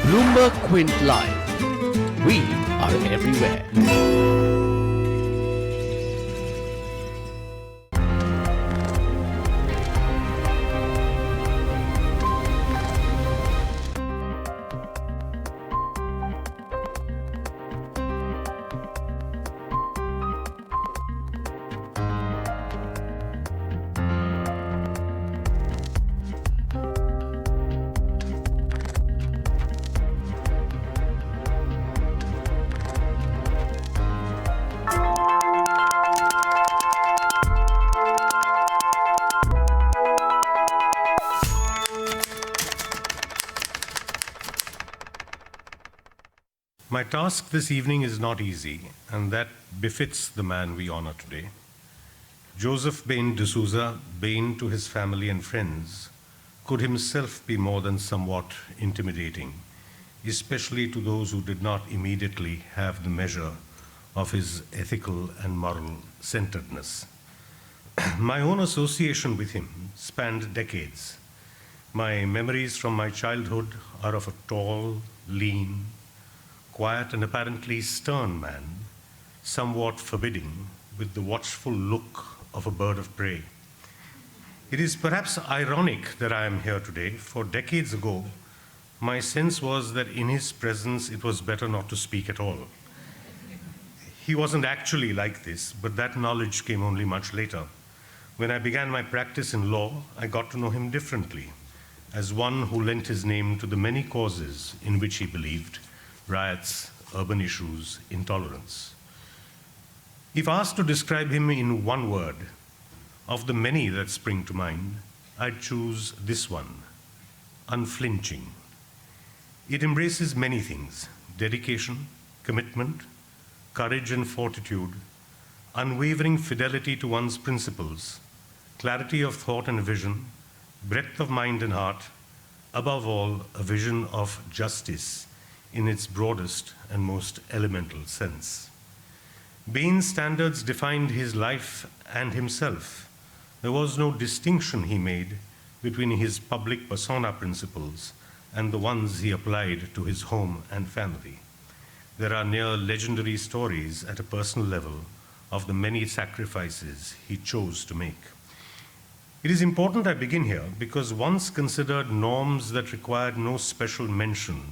Bloomberg Quint Live. We are everywhere. My task this evening is not easy, and that befits the man we honor today. Joseph Bain D'Souza, Bain to his family and friends, could himself be more than somewhat intimidating, especially to those who did not immediately have the measure of his ethical and moral centeredness. My own association with him spanned decades. My memories from my childhood are of a tall, lean, quiet and apparently stern man, somewhat forbidding, with the watchful look of a bird of prey. It is perhaps ironic that I am here today, for decades ago, my sense was that in his presence it was better not to speak at all. He wasn't actually like this, but that knowledge came only much later. When I began my practice in law, I got to know him differently, as one who lent his name to the many causes in which he believed: riots, urban issues, intolerance. If asked to describe him in one word, of the many that spring to mind, I'd choose this one: unflinching. It embraces many things: dedication, commitment, courage and fortitude, unwavering fidelity to one's principles, clarity of thought and vision, breadth of mind and heart, above all, a vision of justice in its broadest and most elemental sense. Bain's standards defined his life and himself. There was no distinction he made between his public persona principles and the ones he applied to his home and family. There are near legendary stories at a personal level of the many sacrifices he chose to make. It is important I begin here because once considered norms that required no special mention,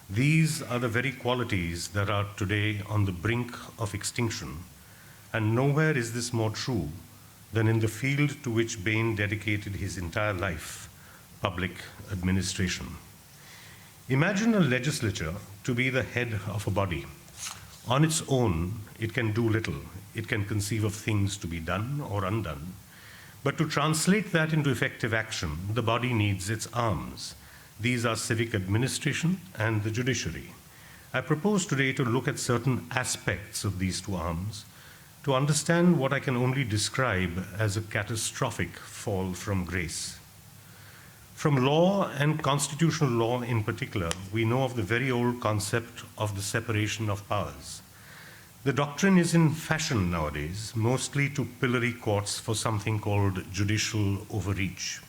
these are the very qualities that are today on the brink of extinction, and nowhere is this more true than in the field to which Bain dedicated his entire life, public administration. Imagine a legislature to be the head of a body. On its own, it can do little. It can conceive of things to be done or undone. But to translate that into effective action, the body needs its arms. These are civic administration and the judiciary. I propose today to look at certain aspects of these two arms to understand what I can only describe as a catastrophic fall from grace. From law and constitutional law in particular, we know of the very old concept of the separation of powers. The doctrine is in fashion nowadays, mostly to pillory courts for something called judicial overreach.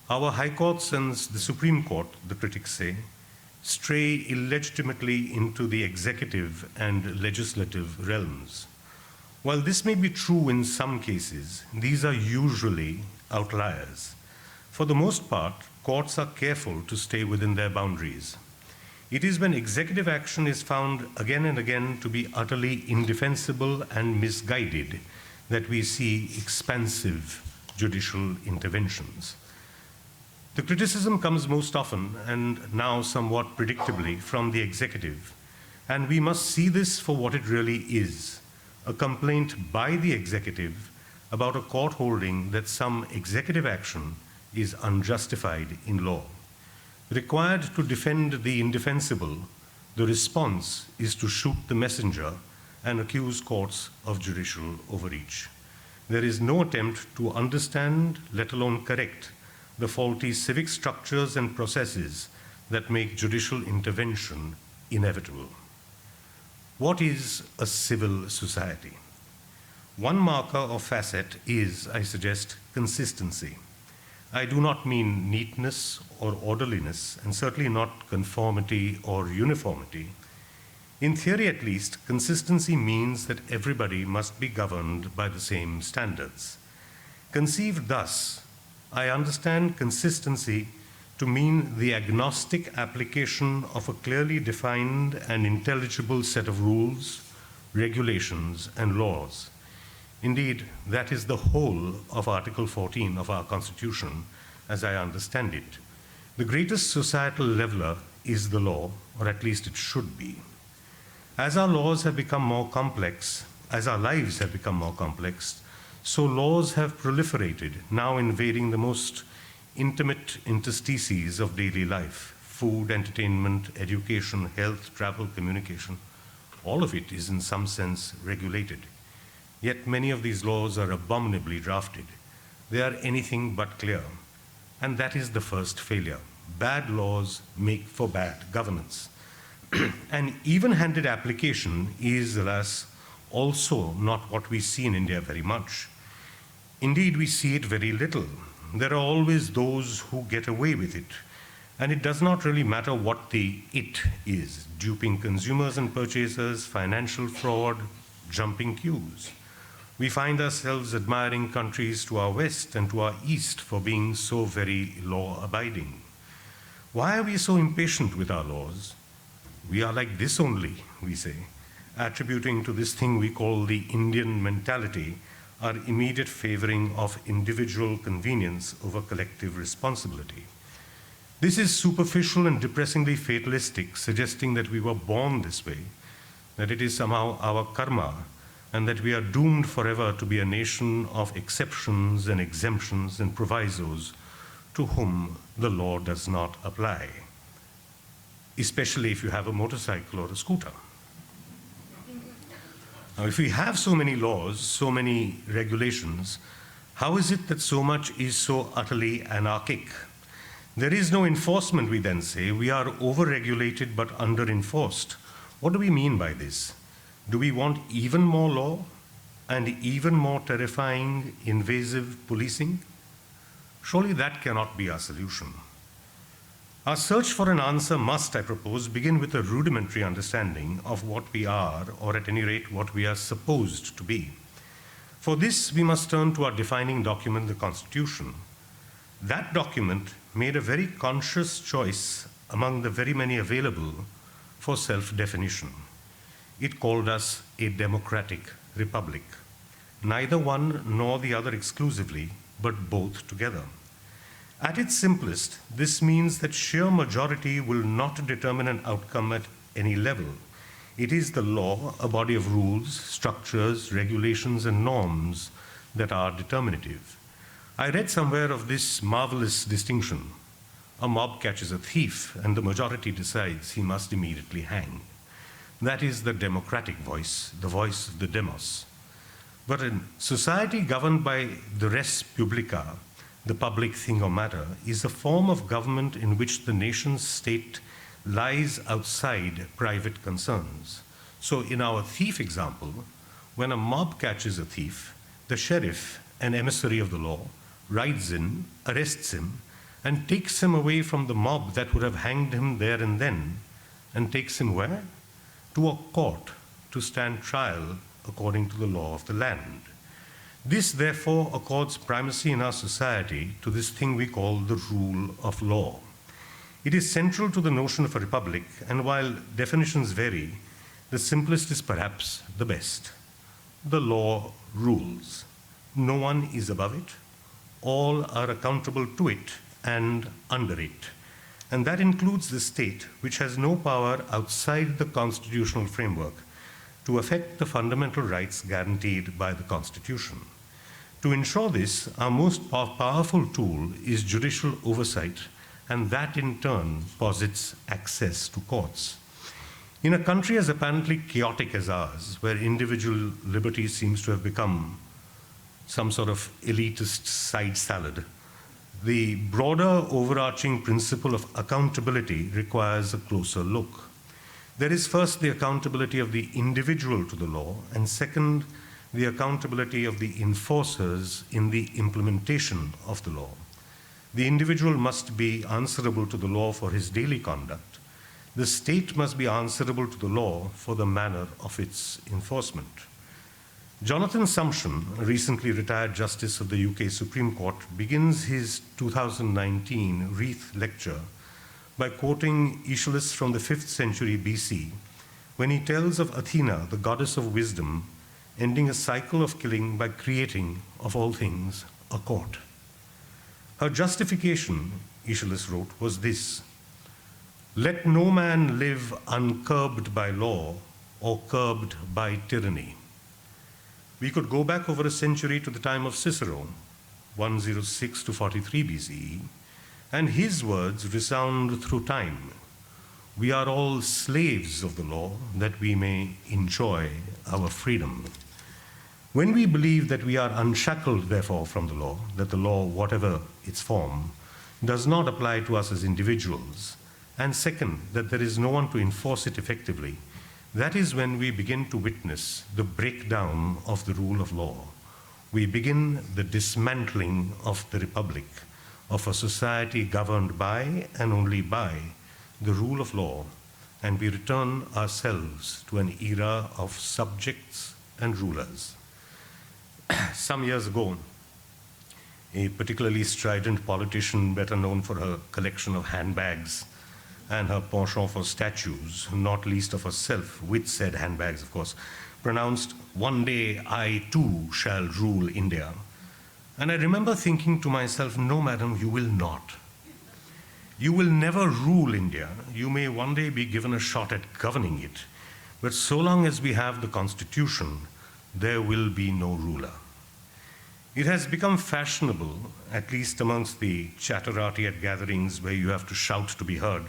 Our high courts and the Supreme Court, the critics say, stray illegitimately into the executive and legislative realms. While this may be true in some cases, these are usually outliers. For the most part, courts are careful to stay within their boundaries. It is when executive action is found again and again to be utterly indefensible and misguided that we see expansive judicial interventions. The criticism comes most often, and now somewhat predictably, from the executive, and we must see this for what it really is: a complaint by the executive about a court holding that some executive action is unjustified in law. Required to defend the indefensible, the response is to shoot the messenger and accuse courts of judicial overreach. There is no attempt to understand, let alone correct, the faulty civic structures and processes that make judicial intervention inevitable. What is a civil society? One marker or facet is, I suggest, consistency. I do not mean neatness or orderliness, and certainly not conformity or uniformity. In theory, at least, consistency means that everybody must be governed by the same standards. Conceived thus, I understand consistency to mean the agnostic application of a clearly defined and intelligible set of rules, regulations, and laws. Indeed, that is the whole of Article 14 of our Constitution, as I understand it. The greatest societal leveler is the law, or at least it should be. As our laws have become more complex, as our lives have become more complex, so laws have proliferated, now invading the most intimate interstices of daily life: food, entertainment, education, health, travel, communication. All of it is in some sense regulated. Yet many of these laws are abominably drafted. They are anything but clear. And that is the first failure. Bad laws make for bad governance. An even-handed application is, alas, also not what we see in India very much. Indeed, we see it very little. There are always those who get away with it. And it does not really matter what the it is: duping consumers and purchasers, financial fraud, jumping queues. We find ourselves admiring countries to our west and to our east for being so very law-abiding. Why are we so impatient with our laws? We are like this only, we say, attributing to this thing we call the Indian mentality our immediate favoring of individual convenience over collective responsibility. This is superficial and depressingly fatalistic, suggesting that we were born this way, that it is somehow our karma, and that we are doomed forever to be a nation of exceptions and exemptions and provisos to whom the law does not apply, especially if you have a motorcycle or a scooter. Now, if we have so many laws, so many regulations, how is it that so much is so utterly anarchic? There is no enforcement, we then say. We are over-regulated but under-enforced. What do we mean by this? Do we want even more law and even more terrifying, invasive policing? Surely that cannot be our solution. Our search for an answer must, I propose, begin with a rudimentary understanding of what we are, or at any rate, what we are supposed to be. For this, we must turn to our defining document, the Constitution. That document made a very conscious choice among the very many available for self-definition. It called us a democratic republic, neither one nor the other exclusively, but both together. At its simplest, this means that sheer majority will not determine an outcome at any level. It is the law, a body of rules, structures, regulations, and norms that are determinative. I read somewhere of this marvelous distinction. A mob catches a thief, and the majority decides he must immediately hang. That is the democratic voice, the voice of the demos. But in society governed by the res publica, the public thing or matter, is a form of government in which the nation's state lies outside private concerns. So in our thief example, when a mob catches a thief, the sheriff, an emissary of the law, rides in, arrests him, and takes him away from the mob that would have hanged him there and then, and takes him where? To a court to stand trial according to the law of the land. This, therefore, accords primacy in our society to this thing we call the rule of law. It is central to the notion of a republic, and while definitions vary, the simplest is perhaps the best. The law rules. No one is above it. All are accountable to it and under it. And that includes the state, which has no power outside the constitutional framework to affect the fundamental rights guaranteed by the Constitution. To ensure this, our most powerful tool is judicial oversight, and that in turn posits access to courts. In a country as apparently chaotic as ours, where individual liberty seems to have become some sort of elitist side salad, the broader overarching principle of accountability requires a closer look. There is first the accountability of the individual to the law, and second, the accountability of the enforcers in the implementation of the law. The individual must be answerable to the law for his daily conduct. The state must be answerable to the law for the manner of its enforcement. Jonathan Sumption, a recently retired Justice of the UK Supreme Court, begins his 2019 Wreath lecture by quoting Aeschylus from the 5th century BC, when he tells of Athena, the goddess of wisdom, ending a cycle of killing by creating, of all things, a court. Her justification, Aeschylus wrote, was this: "Let no man live uncurbed by law or curbed by tyranny." We could go back over a century to the time of Cicero, 106 to 43 BCE, and his words resound through time. "We are all slaves of the law that we may enjoy our freedom." When we believe that we are unshackled, therefore, from the law, that the law, whatever its form, does not apply to us as individuals, and second, that there is no one to enforce it effectively, that is when we begin to witness the breakdown of the rule of law. We begin the dismantling of the republic, of a society governed by and only by the rule of law, and we return ourselves to an era of subjects and rulers. Some years ago, a particularly strident politician, better known for her collection of handbags and her penchant for statues, not least of herself, with said handbags, of course, pronounced, "One day I too shall rule India." And I remember thinking to myself, no, madam, you will not. You will never rule India. You may one day be given a shot at governing it, but so long as we have the Constitution, there will be no ruler. It has become fashionable, at least amongst the chatterati at gatherings where you have to shout to be heard,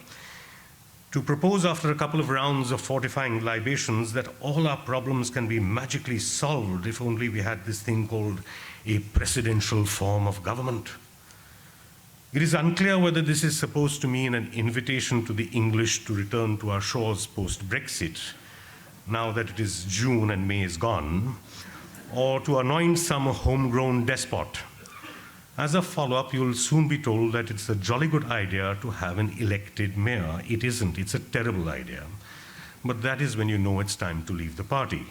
to propose after a couple of rounds of fortifying libations that all our problems can be magically solved if only we had this thing called a presidential form of government. It is unclear whether this is supposed to mean an invitation to the English to return to our shores post-Brexit, now that it is June and May is gone, or to anoint some homegrown despot. As a follow-up, you'll soon be told that it's a jolly good idea to have an elected mayor. It isn't, it's a terrible idea. But that is when you know it's time to leave the party.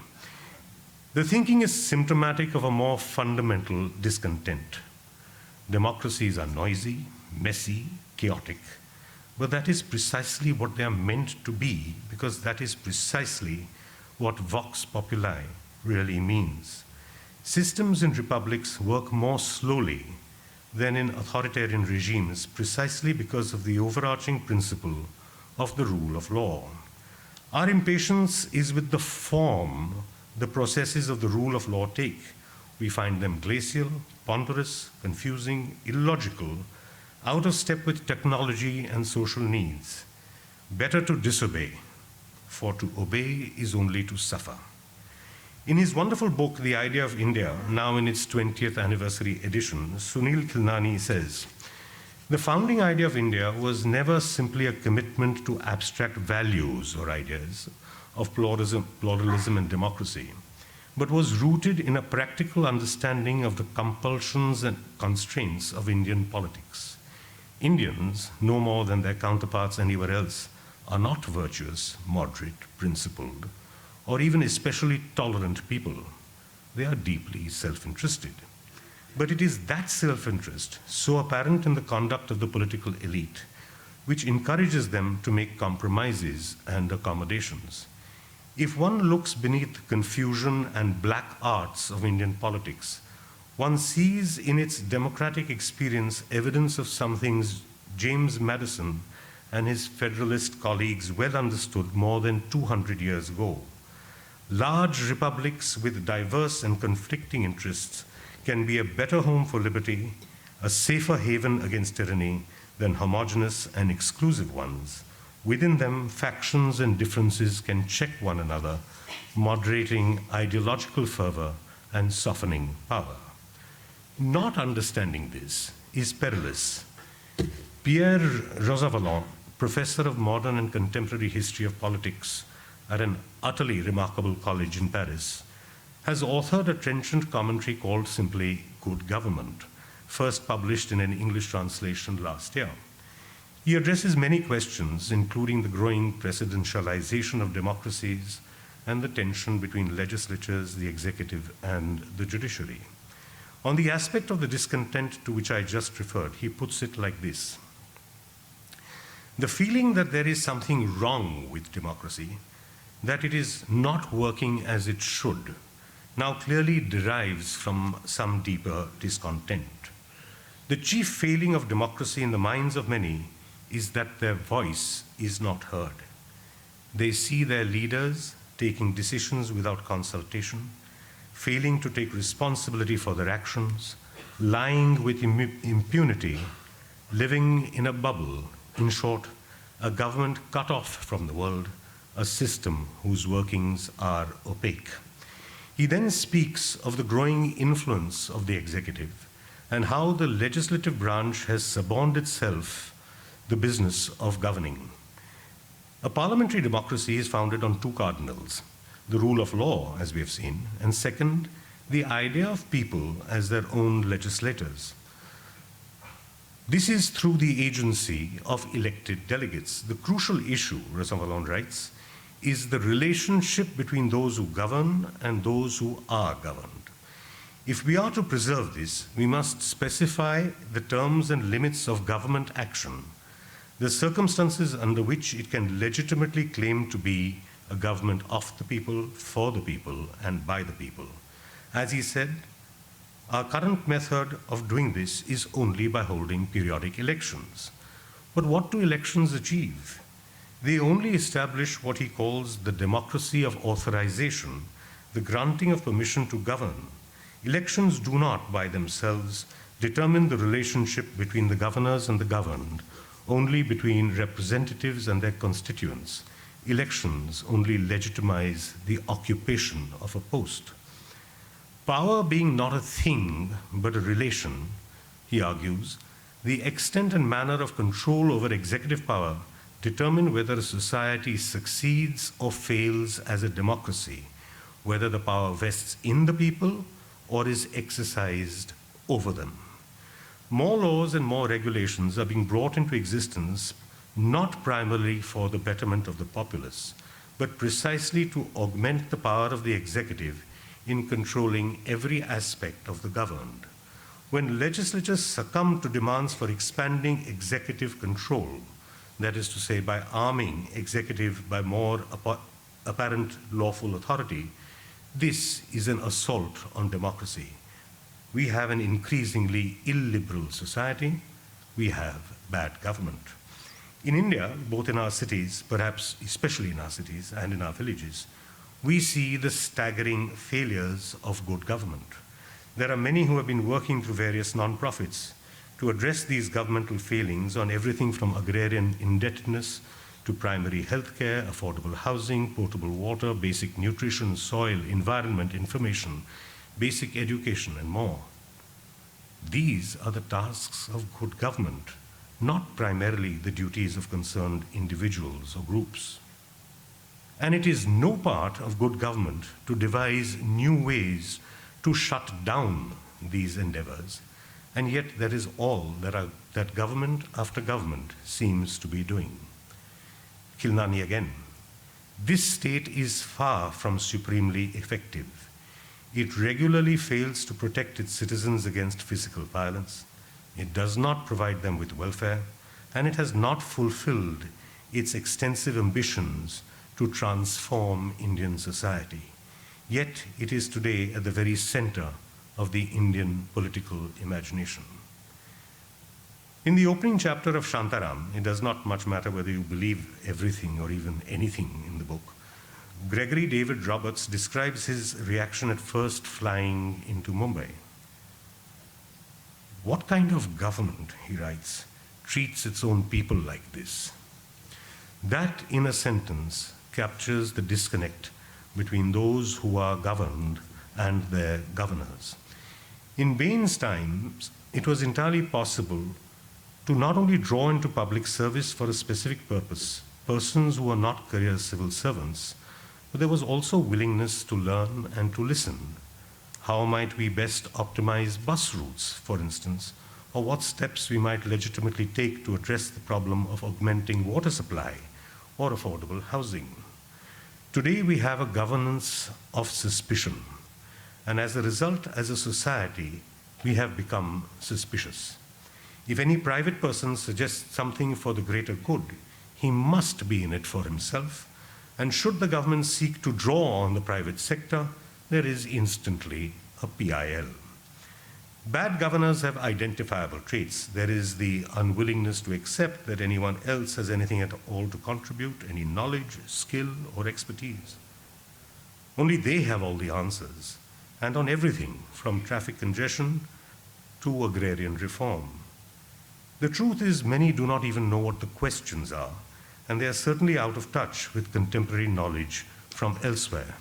The thinking is symptomatic of a more fundamental discontent. Democracies are noisy, messy, chaotic, but that is precisely what they are meant to be, because that is precisely what vox populi really means. Systems in republics work more slowly than in authoritarian regimes, precisely because of the overarching principle of the rule of law. Our impatience is with the form the processes of the rule of law take. We find them glacial, ponderous, confusing, illogical, out of step with technology and social needs. Better to disobey, for to obey is only to suffer. In his wonderful book, The Idea of India, now in its 20th anniversary edition, Sunil Khilnani says, "The founding idea of India was never simply a commitment to abstract values or ideas of pluralism and democracy, but was rooted in a practical understanding of the compulsions and constraints of Indian politics. Indians, no more than their counterparts anywhere else, are not virtuous, moderate, principled, or even especially tolerant people. They are deeply self-interested. But it is that self-interest, so apparent in the conduct of the political elite, which encourages them to make compromises and accommodations. If one looks beneath the confusion and black arts of Indian politics, one sees in its democratic experience evidence of some things James Madison and his Federalist colleagues well understood more than 200 years ago. Large republics with diverse and conflicting interests can be a better home for liberty, a safer haven against tyranny than homogeneous and exclusive ones. Within them, factions and differences can check one another, moderating ideological fervor and softening power. Not understanding this is perilous. Pierre Rosavalon, professor of modern and contemporary history of politics at an utterly remarkable college in Paris, has authored a trenchant commentary called simply Good Government, first published in an English translation last year. He addresses many questions, including the growing presidentialization of democracies and the tension between legislatures, the executive, and the judiciary. On the aspect of the discontent to which I just referred, he puts it like this: the feeling that there is something wrong with democracy, that it is not working as it should, now clearly derives from some deeper discontent. The chief failing of democracy in the minds of many is that their voice is not heard. They see their leaders taking decisions without consultation, failing to take responsibility for their actions, lying with impunity, living in a bubble, in short, a government cut off from the world, a system whose workings are opaque. He then speaks of the growing influence of the executive and how the legislative branch has suborned itself the business of governing. A parliamentary democracy is founded on two cardinals: the rule of law, as we have seen, and second, the idea of people as their own legislators. This is through the agency of elected delegates. The crucial issue, Rasamvalon writes, is the relationship between those who govern and those who are governed. If we are to preserve this, we must specify the terms and limits of government action, the circumstances under which it can legitimately claim to be a government of the people, for the people, and by the people. As he said, our current method of doing this is only by holding periodic elections. But what do elections achieve? They only establish what he calls the democracy of authorization, the granting of permission to govern. Elections do not, by themselves, determine the relationship between the governors and the governed, only between representatives and their constituents. Elections only legitimize the occupation of a post. Power being not a thing, but a relation, he argues, the extent and manner of control over executive power determine whether a society succeeds or fails as a democracy, whether the power vests in the people or is exercised over them. More laws and more regulations are being brought into existence not primarily for the betterment of the populace, but precisely to augment the power of the executive in controlling every aspect of the governed. When legislatures succumb to demands for expanding executive control, that is to say, by arming executive by more apparent lawful authority, this is an assault on democracy. We have an increasingly illiberal society. We have bad government. In India, both in our cities, perhaps especially in our cities and in our villages, we see the staggering failures of good government. There are many who have been working through various non-profits to address these governmental failings on everything from agrarian indebtedness to primary health care, affordable housing, potable water, basic nutrition, soil, environment, information, basic education, and more. These are the tasks of good government, not primarily the duties of concerned individuals or groups. And it is no part of good government to devise new ways to shut down these endeavors, and yet that is all that government after government seems to be doing. Khilnani again. This state is far from supremely effective. It regularly fails to protect its citizens against physical violence. It does not provide them with welfare, and it has not fulfilled its extensive ambitions to transform Indian society. Yet it is today at the very center of the Indian political imagination. In the opening chapter of Shantaram, it does not much matter whether you believe everything or even anything in the book. Gregory David Roberts describes his reaction at first flying into Mumbai. What kind of government, he writes, treats its own people like this? That, in a sentence, captures the disconnect between those who are governed and their governors. In Bain's times, it was entirely possible to not only draw into public service for a specific purpose persons who were not career civil servants, but there was also willingness to learn and to listen. How might we best optimize bus routes, for instance, or what steps we might legitimately take to address the problem of augmenting water supply or affordable housing. Today we have a governance of suspicion, and as a result, as a society, we have become suspicious. If any private person suggests something for the greater good, he must be in it for himself, and should the government seek to draw on the private sector, there is instantly a PIL. Bad governors have identifiable traits. There is the unwillingness to accept that anyone else has anything at all to contribute, any knowledge, skill, or expertise. Only they have all the answers, and on everything from traffic congestion to agrarian reform. The truth is, many do not even know what the questions are, and they are certainly out of touch with contemporary knowledge from elsewhere.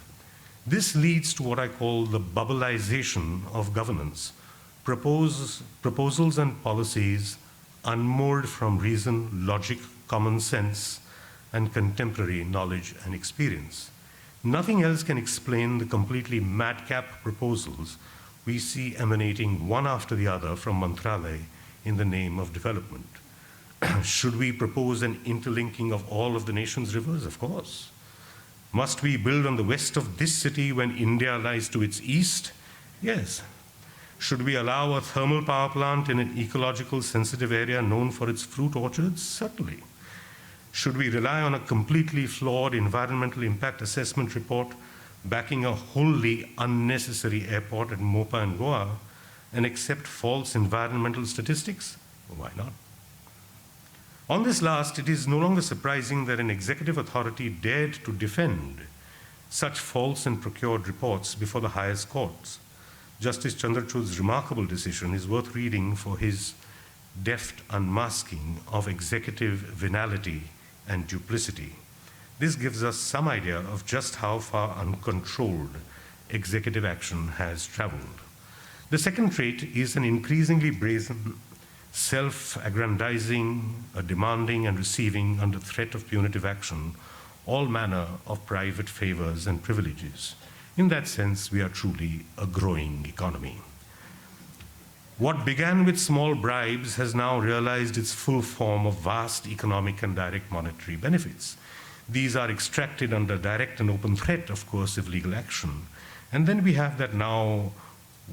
This leads to what I call the bubbleization of governance, proposals and policies unmoored from reason, logic, common sense, and contemporary knowledge and experience. Nothing else can explain the completely madcap proposals we see emanating one after the other from Mantralaya in the name of development. Should we propose an interlinking of all of the nation's rivers? Of course. Must we build on the west of this city when India lies to its east? Yes. Should we allow a thermal power plant in an ecological sensitive area known for its fruit orchards? Certainly. Should we rely on a completely flawed environmental impact assessment report backing a wholly unnecessary airport at Mopa and Goa and accept false environmental statistics? Why not? On this last, it is no longer surprising that an executive authority dared to defend such false and procured reports before the highest courts. Justice Chandrachud's remarkable decision is worth reading for his deft unmasking of executive venality and duplicity. This gives us some idea of just how far uncontrolled executive action has traveled. The second trait is an increasingly brazen, self-aggrandizing, demanding and receiving under threat of punitive action all manner of private favors and privileges. In that sense, we are truly a growing economy. What began with small bribes has now realized its full form of vast economic and direct monetary benefits. These are extracted under direct and open threat of coercive legal action. And then we have that now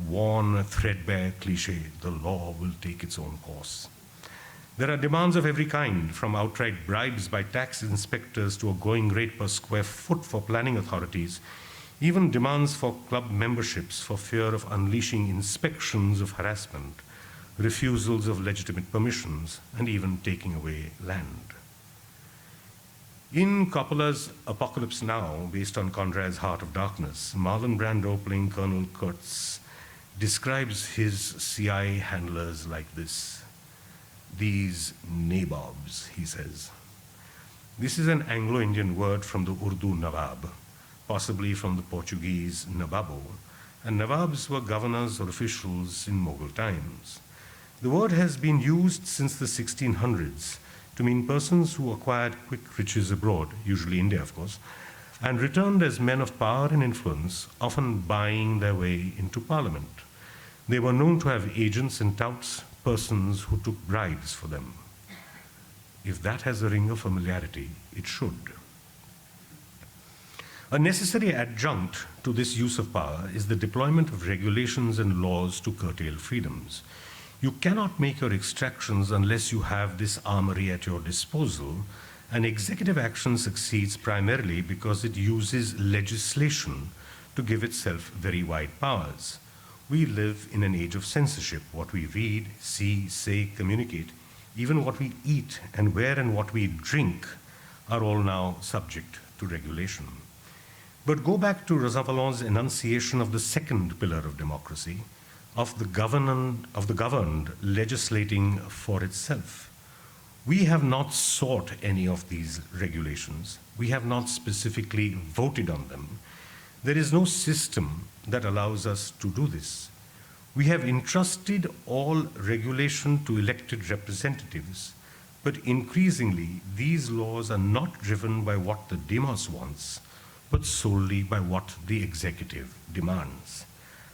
worn, threadbare cliche, the law will take its own course. There are demands of every kind, from outright bribes by tax inspectors to a going rate per square foot for planning authorities, even demands for club memberships for fear of unleashing inspections of harassment, refusals of legitimate permissions, and even taking away land. In Coppola's Apocalypse Now, based on Conrad's Heart of Darkness, Marlon Brando, playing Colonel Kurtz, describes his CI handlers like this. These nabobs, he says. This is an Anglo-Indian word from the Urdu Nawab, possibly from the Portuguese Nababo, and Nawabs were governors or officials in Mughal times. The word has been used since the 1600s to mean persons who acquired quick riches abroad, usually India, of course, and returned as men of power and influence, often buying their way into parliament. They were known to have agents and touts, persons who took bribes for them. If that has a ring of familiarity, it should. A necessary adjunct to this use of power is the deployment of regulations and laws to curtail freedoms. You cannot make your extractions unless you have this armory at your disposal, and executive action succeeds primarily because it uses legislation to give itself very wide powers. We live in an age of censorship. What we read, see, say, communicate, even what we eat and where and what we drink are all now subject to regulation. But go back to Rousseau's enunciation of the second pillar of democracy, of the governed legislating for itself. We have not sought any of these regulations. We have not specifically voted on them. There is no system that allows us to do this. We have entrusted all regulation to elected representatives, but increasingly these laws are not driven by what the demos wants, but solely by what the executive demands.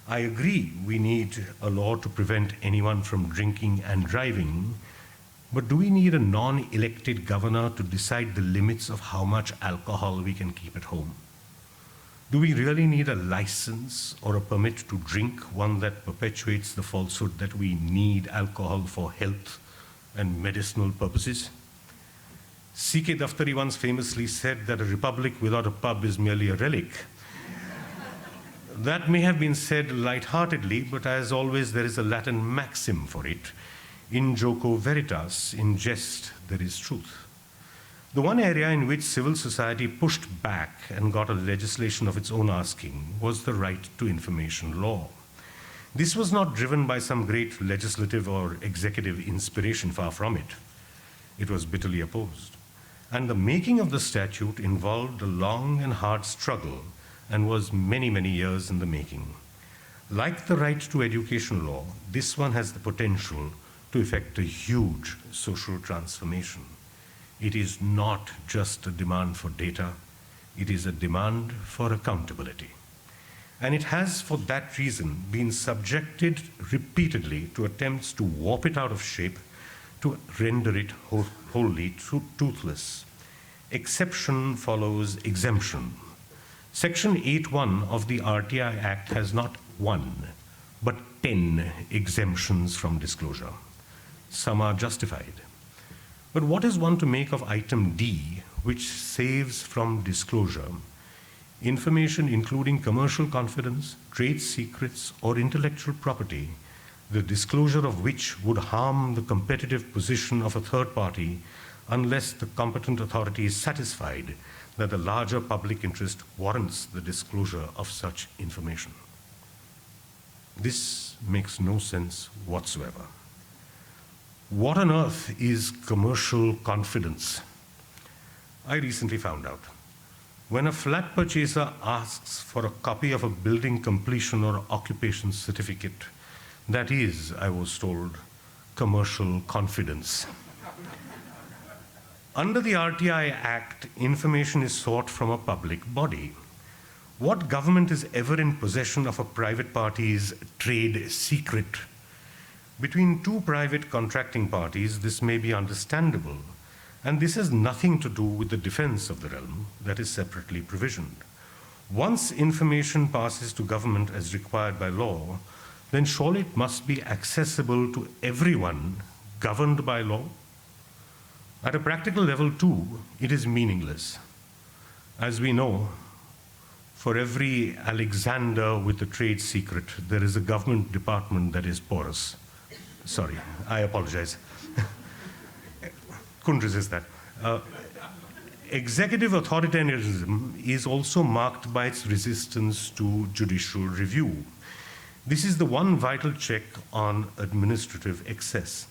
I agree we need a law to prevent anyone from drinking and driving, but do we need a non-elected governor to decide the limits of how much alcohol we can keep at home? Do we really need a license or a permit to drink, one that perpetuates the falsehood that we need alcohol for health and medicinal purposes? C.K. Daftari once famously said that a republic without a pub is merely a relic. That may have been said lightheartedly, but as always, there is a Latin maxim for it. In joco veritas, in jest, there is truth. The one area in which civil society pushed back and got a legislation of its own asking was the right to information law. This was not driven by some great legislative or executive inspiration, far from it. It was bitterly opposed. And the making of the statute involved a long and hard struggle and was many, many years in the making. Like the right to education law, this one has the potential to effect a huge social transformation. It is not just a demand for data, it is a demand for accountability. And it has, for that reason, been subjected repeatedly to attempts to warp it out of shape, to render it wholly toothless. Exception follows exemption. Section 8.1 of the RTI Act has not 1, but 10 exemptions from disclosure. Some are justified. But what is one to make of item D, which saves from disclosure information including commercial confidence, trade secrets, or intellectual property, the disclosure of which would harm the competitive position of a third party unless the competent authority is satisfied that the larger public interest warrants the disclosure of such information? This makes no sense whatsoever. What on earth is commercial confidence? I recently found out. When a flat purchaser asks for a copy of a building completion or occupation certificate, that is, I was told, commercial confidence. Under the RTI Act, information is sought from a public body. What government is ever in possession of a private party's trade secret? Between two private contracting parties, this may be understandable, and this has nothing to do with the defense of the realm that is separately provisioned. Once information passes to government as required by law, then surely it must be accessible to everyone governed by law. At a practical level too, it is meaningless. As we know, for every Alexander with a trade secret, there is a government department that is porous. Sorry, I apologize. Couldn't resist that. Executive authoritarianism is also marked by its resistance to judicial review. This is the one vital check on administrative excess.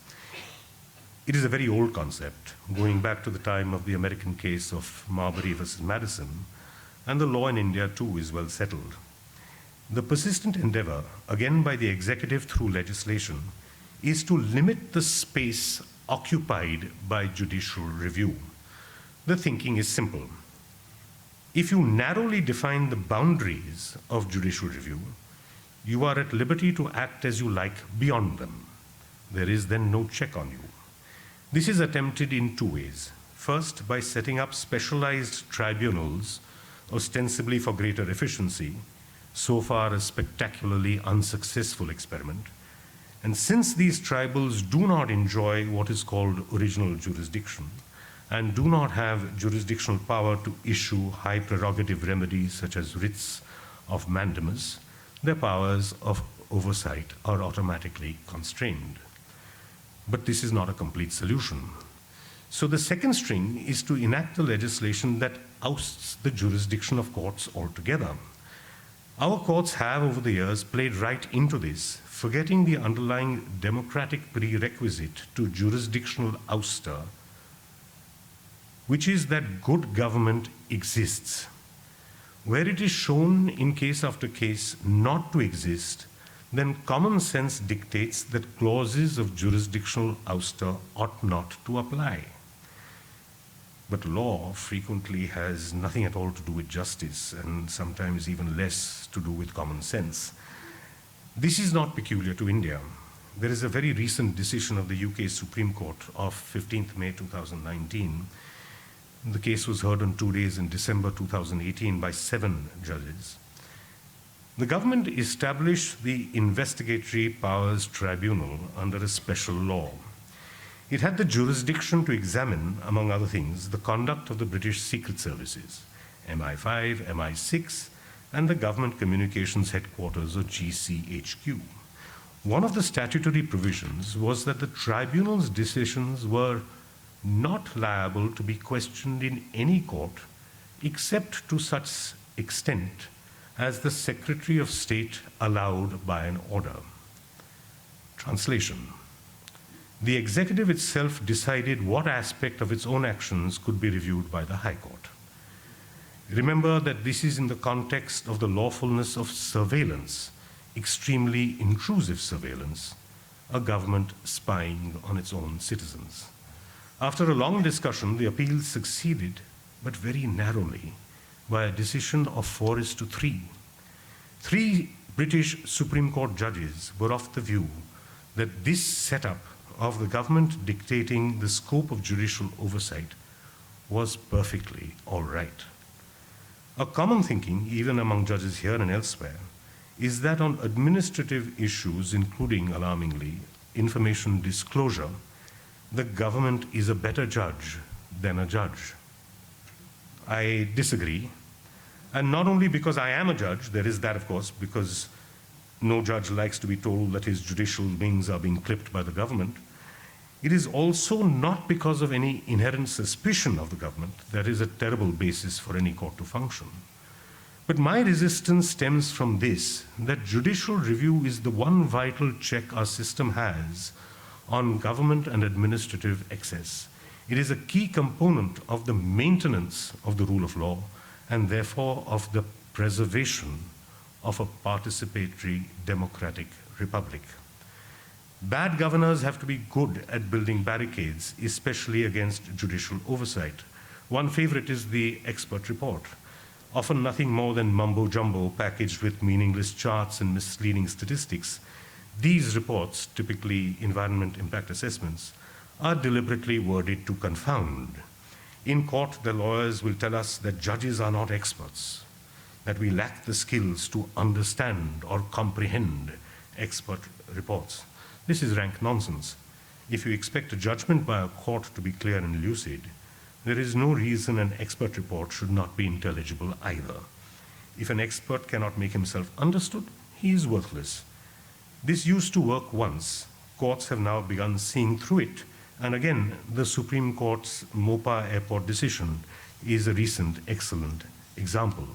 It is a very old concept, going back to the time of the American case of Marbury versus Madison, and the law in India too is well settled. The persistent endeavor, again by the executive through legislation, is to limit the space occupied by judicial review. The thinking is simple. If you narrowly define the boundaries of judicial review, you are at liberty to act as you like beyond them. There is then no check on you. This is attempted in two ways. First, by setting up specialized tribunals, ostensibly for greater efficiency, so far a spectacularly unsuccessful experiment. And since these tribunals do not enjoy what is called original jurisdiction and do not have jurisdictional power to issue high prerogative remedies such as writs of mandamus, their powers of oversight are automatically constrained. But this is not a complete solution. So the second string is to enact a legislation that ousts the jurisdiction of courts altogether. Our courts have, over the years, played right into this, forgetting the underlying democratic prerequisite to jurisdictional ouster, which is that good government exists. Where it is shown in case after case not to exist, then common sense dictates that clauses of jurisdictional ouster ought not to apply. But law frequently has nothing at all to do with justice, and sometimes even less to do with common sense. This is not peculiar to India. There is a very recent decision of the UK Supreme Court of 15th May 2019. The case was heard on 2 days in December 2018 by 7 judges. The government established the Investigatory Powers Tribunal under a special law. It had the jurisdiction to examine, among other things, the conduct of the British Secret Services, MI5, MI6, and the Government Communications Headquarters, or GCHQ. One of the statutory provisions was that the tribunal's decisions were not liable to be questioned in any court except to such extent as the Secretary of State allowed by an order. Translation. The executive itself decided what aspect of its own actions could be reviewed by the High Court. Remember that this is in the context of the lawfulness of surveillance, extremely intrusive surveillance, a government spying on its own citizens. After a long discussion, the appeal succeeded, but very narrowly, by a decision of 4:3. 3 British Supreme Court judges were of the view that this setup of the government dictating the scope of judicial oversight was perfectly all right. A common thinking, even among judges here and elsewhere, is that on administrative issues, including, alarmingly, information disclosure, the government is a better judge than a judge. I disagree, and not only because I am a judge, there is that, of course, because no judge likes to be told that his judicial wings are being clipped by the government. It is also not because of any inherent suspicion of the government. That is a terrible basis for any court to function. But my resistance stems from this, that judicial review is the one vital check our system has on government and administrative excess. It is a key component of the maintenance of the rule of law and therefore of the preservation of a participatory democratic republic. Bad governors have to be good at building barricades, especially against judicial oversight. One favorite is the expert report, often nothing more than mumbo-jumbo packaged with meaningless charts and misleading statistics. These reports, typically environment impact assessments, are deliberately worded to confound. In court, the lawyers will tell us that judges are not experts, that we lack the skills to understand or comprehend expert reports. This is rank nonsense. If you expect a judgment by a court to be clear and lucid, there is no reason an expert report should not be intelligible either. If an expert cannot make himself understood, he is worthless. This used to work once. Courts have now begun seeing through it. And again, the Supreme Court's Mopa Airport decision is a recent excellent example.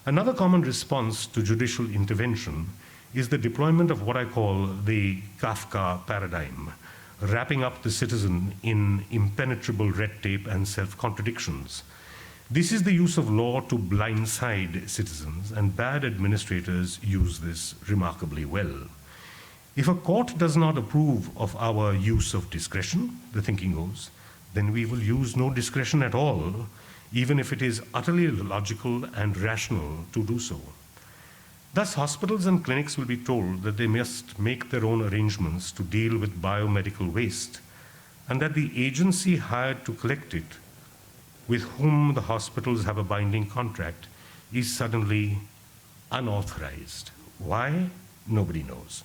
Another common response to judicial intervention is the deployment of what I call the Kafka paradigm, wrapping up the citizen in impenetrable red tape and self-contradictions. This is the use of law to blindside citizens, and bad administrators use this remarkably well. If a court does not approve of our use of discretion, the thinking goes, then we will use no discretion at all, even if it is utterly logical and rational to do so. Thus, hospitals and clinics will be told that they must make their own arrangements to deal with biomedical waste, and that the agency hired to collect it, with whom the hospitals have a binding contract, is suddenly unauthorized. Why? Nobody knows.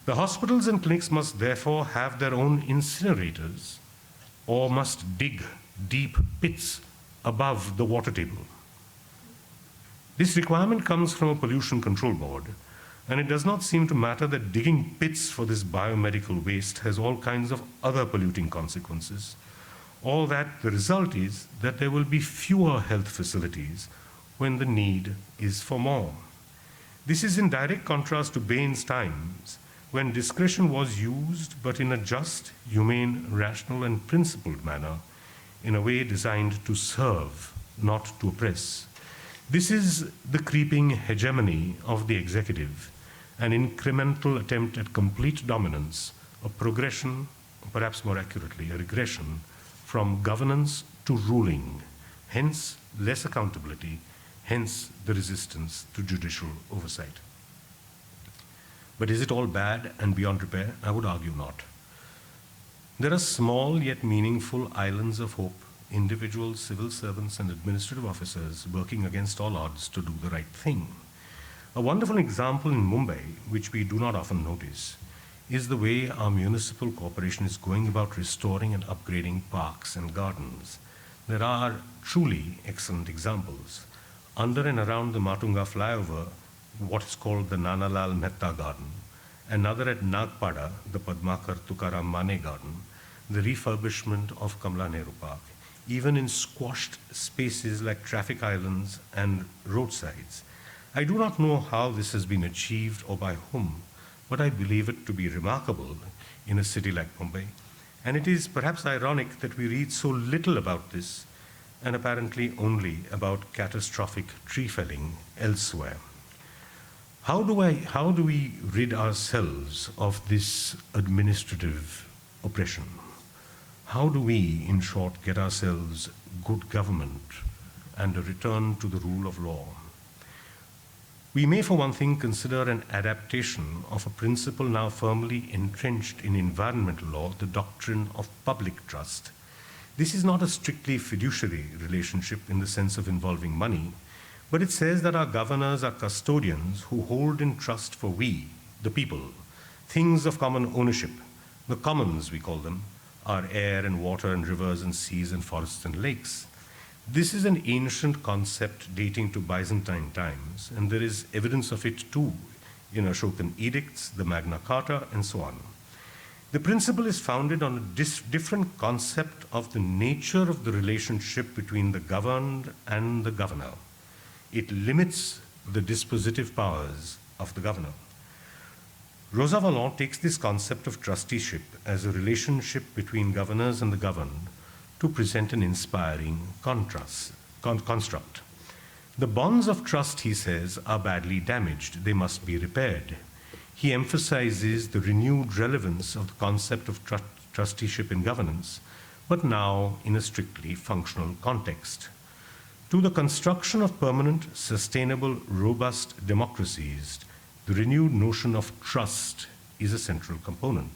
The hospitals and clinics must therefore have their own incinerators or must dig deep pits above the water table. This requirement comes from a pollution control board, and it does not seem to matter that digging pits for this biomedical waste has all kinds of other polluting consequences. All that the result is that there will be fewer health facilities when the need is for more. This is in direct contrast to Bain's times, when discretion was used, but in a just, humane, rational, and principled manner, in a way designed to serve, not to oppress. This is the creeping hegemony of the executive, an incremental attempt at complete dominance, a progression, or perhaps more accurately, a regression from governance to ruling, hence less accountability, hence the resistance to judicial oversight. But is it all bad and beyond repair? I would argue not. There are small yet meaningful islands of hope, individual civil servants and administrative officers working against all odds to do the right thing. A wonderful example in Mumbai, which we do not often notice, is the way our municipal corporation is going about restoring and upgrading parks and gardens. There are truly excellent examples. Under and around the Matunga flyover, what is called the Nanalal Mehta Garden, another at Nagpada, the Padmakar Tukaram Mane Garden, the refurbishment of Kamala Nehru Park, even in squashed spaces like traffic islands and roadsides. I do not know how this has been achieved or by whom, but I believe it to be remarkable in a city like Mumbai. And it is perhaps ironic that we read so little about this and apparently only about catastrophic tree felling elsewhere. How do we rid ourselves of this administrative oppression? How do we, in short, get ourselves good government and a return to the rule of law? We may, for one thing, consider an adaptation of a principle now firmly entrenched in environmental law, the doctrine of public trust. This is not a strictly fiduciary relationship in the sense of involving money, but it says that our governors are custodians who hold in trust for we, the people, things of common ownership, the commons we call them, our air and water and rivers and seas and forests and lakes. This is an ancient concept dating to Byzantine times, and there is evidence of it too in Ashokan edicts, the Magna Carta, and so on. The principle is founded on a different concept of the nature of the relationship between the governed and the governor. It limits the dispositive powers of the governor. Rosa Vallon takes this concept of trusteeship as a relationship between governors and the governed to present an inspiring construct. The bonds of trust, he says, are badly damaged. They must be repaired. He emphasizes the renewed relevance of the concept of trusteeship in governance, but now in a strictly functional context. To the construction of permanent, sustainable, robust democracies, the renewed notion of trust is a central component.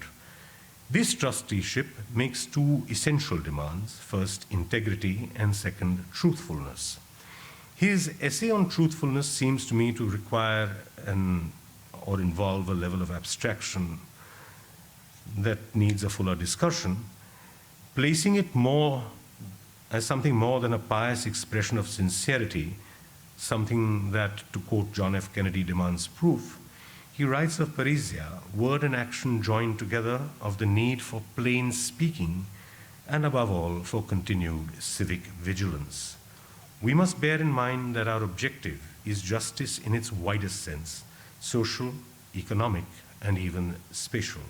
This trusteeship makes two essential demands: first, integrity, and second, truthfulness. His essay on truthfulness seems to me to require or involve a level of abstraction that needs a fuller discussion, placing it more as something more than a pious expression of sincerity, something that, to quote John F. Kennedy, demands proof. He writes of parrhesia, word and action joined together, of the need for plain speaking, and above all, for continued civic vigilance. We must bear in mind that our objective is justice in its widest sense: social, economic, and even spatial.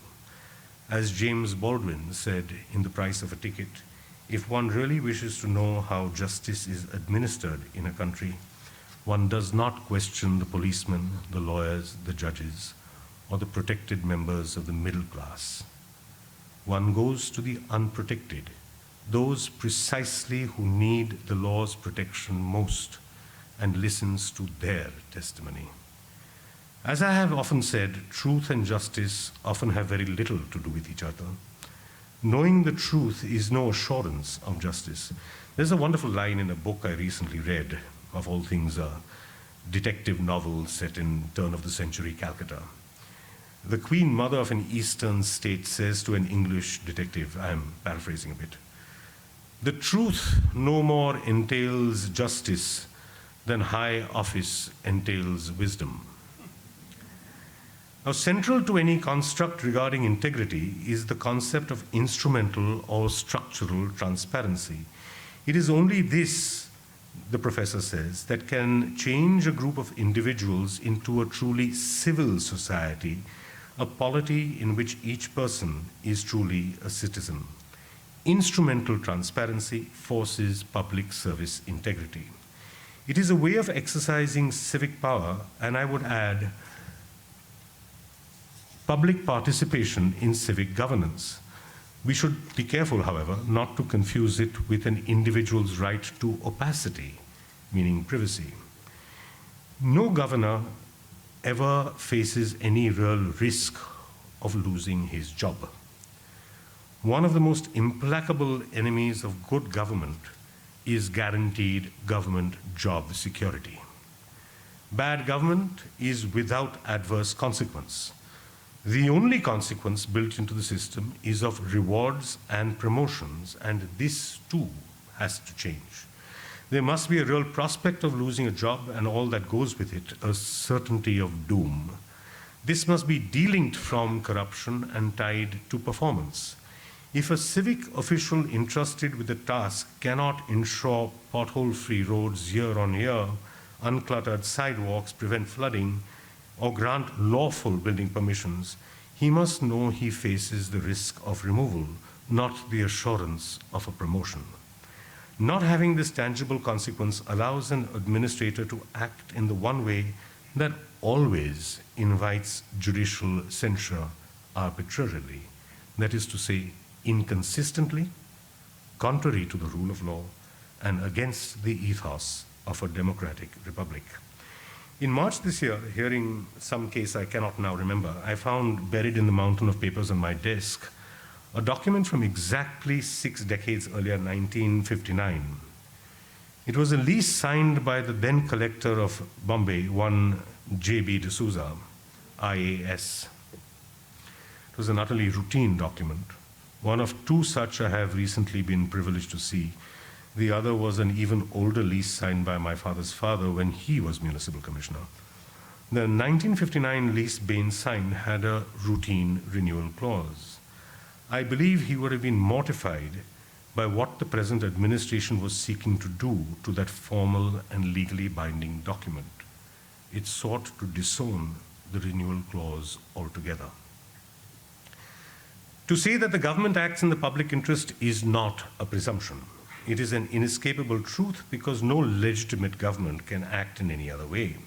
As James Baldwin said in The Price of a Ticket, if one really wishes to know how justice is administered in a country, one does not question the policemen, the lawyers, the judges, or the protected members of the middle class. One goes to the unprotected, those precisely who need the law's protection most, and listens to their testimony. As I have often said, truth and justice often have very little to do with each other. Knowing the truth is no assurance of justice. There's a wonderful line in a book I recently read, of all things a detective novel set in turn-of-the-century Calcutta. The Queen Mother of an Eastern state says to an English detective, I'm paraphrasing a bit, "The truth no more entails justice than high office entails wisdom." Now, central to any construct regarding integrity is the concept of instrumental or structural transparency. It is only this, the professor says, that can change a group of individuals into a truly civil society, a polity in which each person is truly a citizen. Instrumental transparency forces public service integrity. It is a way of exercising civic power, and I would add, public participation in civic governance. We should be careful, however, not to confuse it with an individual's right to opacity, meaning privacy. No governor ever faces any real risk of losing his job. One of the most implacable enemies of good government is guaranteed government job security. Bad government is without adverse consequence. The only consequence built into the system is of rewards and promotions, and this too has to change. There must be a real prospect of losing a job and all that goes with it, a certainty of doom. This must be delinked from corruption and tied to performance. If a civic official entrusted with the task cannot ensure pothole-free roads year on year, uncluttered sidewalks, prevent flooding, or grant lawful building permissions, he must know he faces the risk of removal, not the assurance of a promotion. Not having this tangible consequence allows an administrator to act in the one way that always invites judicial censure arbitrarily, that is to say, inconsistently, contrary to the rule of law, and against the ethos of a democratic republic. In March this year, hearing some case I cannot now remember, I found buried in the mountain of papers on my desk a document from exactly 6 decades earlier, 1959. It was a lease signed by the then collector of Bombay, one J.B. D'Souza, IAS. It was an utterly routine document. One of 2 such I have recently been privileged to see. The other was an even older lease signed by my father's father when he was municipal commissioner. The 1959 lease Bain signed had a routine renewal clause. I believe he would have been mortified by what the present administration was seeking to do to that formal and legally binding document. It sought to disown the renewal clause altogether. To say that the government acts in the public interest is not a presumption. It is an inescapable truth because no legitimate government can act in any other way.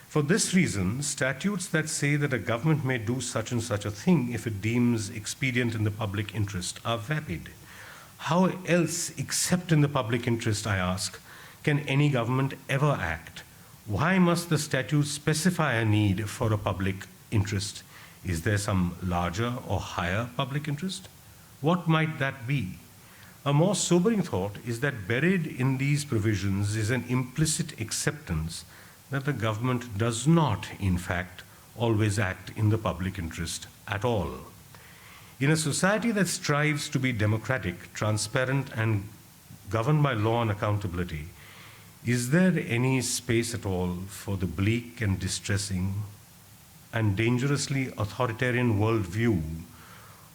For this reason, statutes that say that a government may do such and such a thing if it deems expedient in the public interest are vapid. How else, except in the public interest, I ask, can any government ever act? Why must the statute specify a need for a public interest? Is there some larger or higher public interest? What might that be? A more sobering thought is that buried in these provisions is an implicit acceptance that the government does not, in fact, always act in the public interest at all. In a society that strives to be democratic, transparent, and governed by law and accountability, is there any space at all for the bleak and distressing and dangerously authoritarian worldview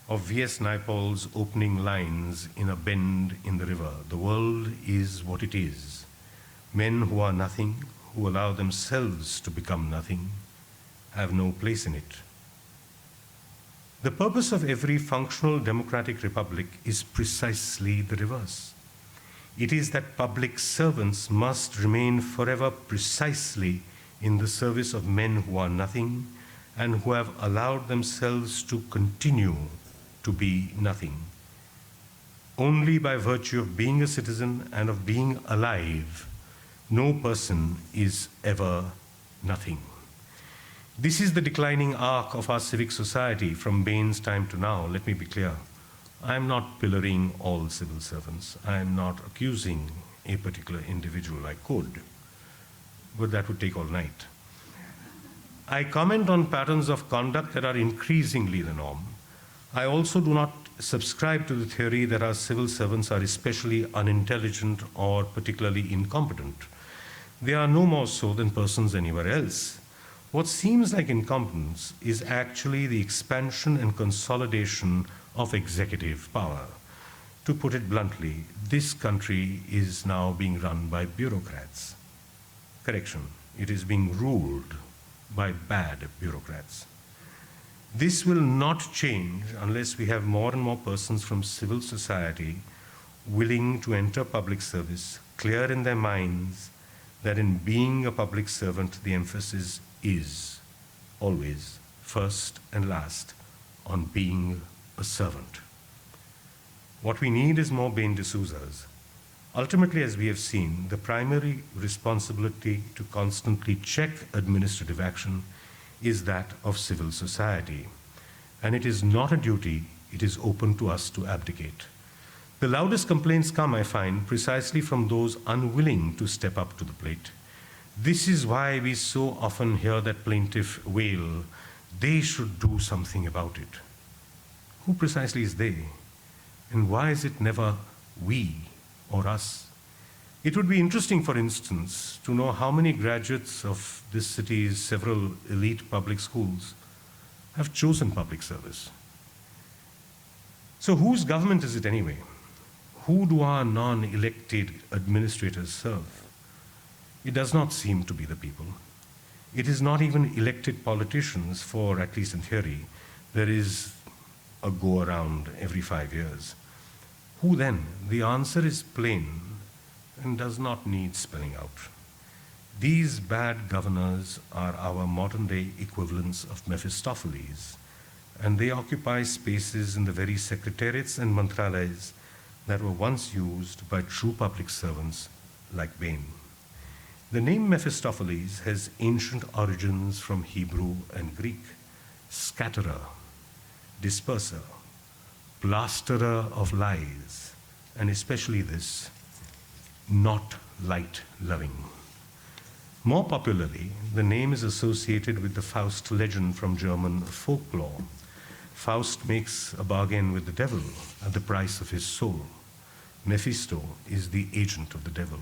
of V.S. Naipaul's opening lines in A Bend in the River? The world is what it is. Men who are nothing, who allow themselves to become nothing, have no place in it. The purpose of every functional democratic republic is precisely the reverse. It is that public servants must remain forever precisely in the service of men who are nothing and who have allowed themselves to continue to be nothing. Only by virtue of being a citizen and of being alive, no person is ever nothing. This is the declining arc of our civic society from Bain's time to now. Let me be clear. I am not pillorying all civil servants. I am not accusing a particular individual. I could, but that would take all night. I comment on patterns of conduct that are increasingly the norm. I also do not subscribe to the theory that our civil servants are especially unintelligent or particularly incompetent. They are no more so than persons anywhere else. What seems like incompetence is actually the expansion and consolidation of executive power. To put it bluntly, this country is now being run by bureaucrats. Correction, it is being ruled by bad bureaucrats. This will not change unless we have more and more persons from civil society willing to enter public service, clear in their minds that in being a public servant, the emphasis is always, first and last, on being a servant. What we need is more Bain D'Souza's. Ultimately, as we have seen, the primary responsibility to constantly check administrative action is that of civil society. And it is not a duty it is open to us to abdicate. The loudest complaints come, I find, precisely from those unwilling to step up to the plate. This is why we so often hear that plaintiff wail, they should do something about it. Who precisely is they? And why is it never we or us? It would be interesting, for instance, to know how many graduates of this city's several elite public schools have chosen public service. So whose government is it anyway? Who do our non-elected administrators serve? It does not seem to be the people. It is not even elected politicians, for, at least in theory, there is a go-around every 5 years. Who then? The answer is plain and does not need spelling out. These bad governors are our modern-day equivalents of Mephistopheles, and they occupy spaces in the very secretariats and mantralayas that were once used by true public servants like Bain. The name Mephistopheles has ancient origins from Hebrew and Greek. Scatterer, disperser, plasterer of lies, and especially this, not light-loving. More popularly, the name is associated with the Faust legend from German folklore. Faust makes a bargain with the devil at the price of his soul. Mephisto is the agent of the devil.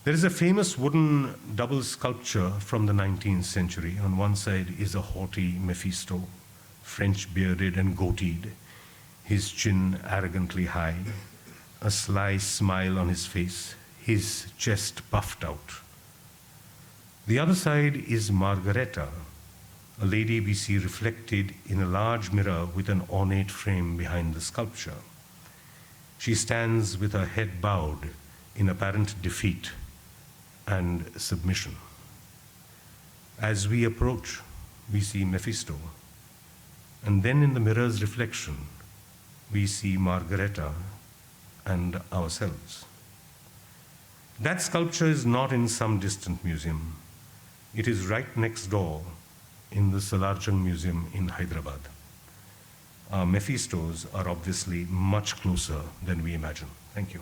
There is a famous wooden double sculpture from the 19th century. On one side is a haughty Mephisto, French bearded and goateed, his chin arrogantly high, a sly smile on his face, his chest puffed out. The other side is Margareta, a lady we see reflected in a large mirror with an ornate frame behind the sculpture. She stands with her head bowed in apparent defeat and submission. As we approach, we see Mephisto, and then in the mirror's reflection, we see Margareta and ourselves. That sculpture is not in some distant museum. It is right next door in the Salarjung Museum in Hyderabad. Our Mephistos are obviously much closer than we imagine. Thank you.